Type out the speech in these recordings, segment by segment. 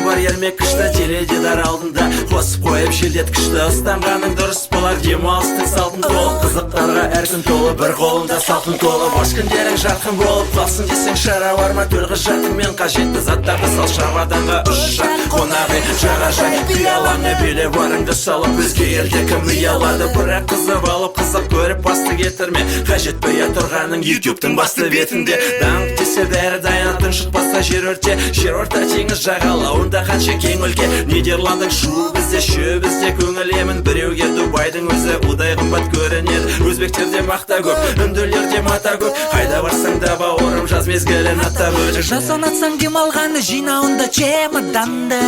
бар ермек күшті, теледидар алдында қосып қойып желдеткішті. Ұстанғаның дұрыс болар, демалыстың салтын толы, қызықтарға әр күн толы, бір қолында салтын толы. Бош күндерің жарқын болып қалсын десең шара бар ма? Төл құжатыңмен қажетті заттарды сал шабаданға ұшша. Қонағы жағажай пиялаңа биле барыңды салып, өзге елде кім ұялады? Бірақ қызып алып қызық көріп басты кетірме, қажет бөя тұрғаның ютубтың басты бетінде. Даңқ десе бәрі даянаттың шықпаса жер өрте, жер орта теңіз жағалауында қанша кең өлке. Нидерландың шу бізде, шө бізде көңіл емін. Біреуге Дубайдың өзі удай қымбат көрінеді. Өзбектерде мақта көп, үнділерде мата көп. Қайда барсаң да бауырым жаз мезгілін аттап өтіп. Жас ұнатсаң демалғаны жинауында чемоданды.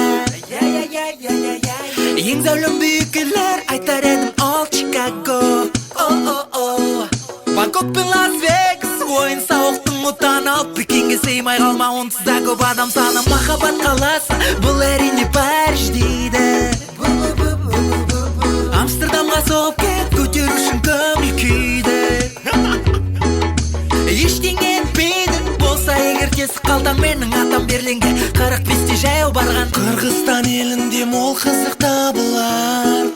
Ең зәулім бүйікелер айтар едім ол Чикаго. Бангкок пен Лас-Вегас ойын сауықтың отаны. Пекинге сыймай қалма, онсыз да көп адам саны. Махаббат қаласы бұл әрине Париж дейді. Амстердамға соғып кет, көтеру үшін көңіл күйді. Ештеңе етпейді болса егер тесік қалтаң, менің атам Берлинге 45-те жаяу барған. Қырғызстан елінде мол қызық табылар,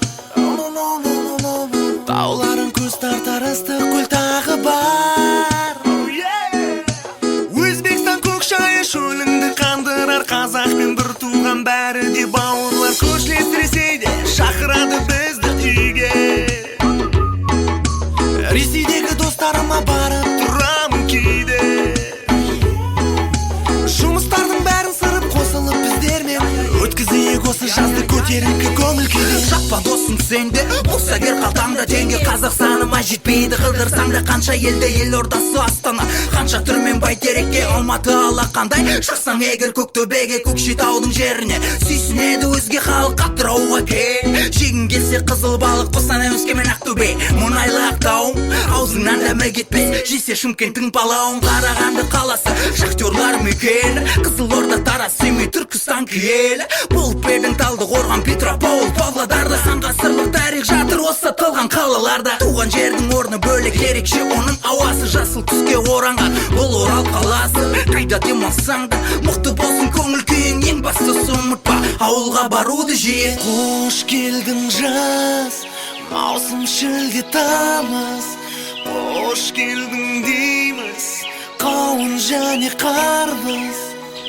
тауларын көз тартар ыстық көл тағы бар. Өзбекстан көк шайы шөліңді қандырар, қазақпен бір туған бәрі де бауырлар. Көршілес Ресейде шақырады бізді үйге, Ресейдегі достарыма барып тұрамын кейде. Жұмыстардың бәрін сырып қосылып біздермен өткізейік осы жазды көтеріңкі көңіл күйде. Шаппа досың сенде, болса кер қалтаңда теңге. Қазақстаныма жетпейді қылдырсаң да қанша елде, елордасы Астана, қанша түрмен Бәйтерекке, Алматы алақандай. Шықсаң егер Көктөбеге, Көкшетаудың жеріне, сүйсінеді өзге халық Атырауға кел. Жегің келсе қызыл балық, Қостанай, Өскемен, Ақтөбе, мұнайлы Ақтауың, аузыңнан дәмі кетпес. Жесе Шымкенттің палауын, Қарағанды қаласы, шахтерлар мекені, Қызылорда, Тараз, Семей, Түркістан киелі. Болып едің Талдықорған, Петропавл, Павлодарда. Сан ғасырлық тарих жатыр осы тылған қалаларда. Туған жердің орны бөлек, ерекше оның ауасы. Жасыл түске оранған бұл Орал қаласы. Қайда демалсаң да мықты болсын көңіл күйің, ең бастысы ұмытпа ауылға баруды жиі. Қош келдің жаз, маусым, шілде, тамыз. Қош келдің дейміз, қауын және қарбыз.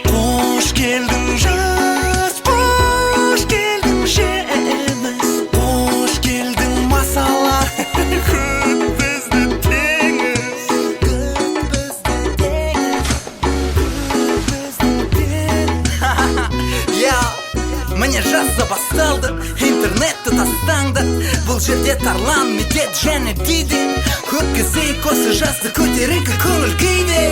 Қош келдің жаз, қош келдің жеміс. Қош келдің масала, күт бізді теңіз. Күт бізді теңіз, күт бізді теңіз. Міне жаза басталды, интернетті тастаңды. Бұл жерде тарлан, медет және диде. Өткізейік осы жазды көтеріңкі көңіл күйде.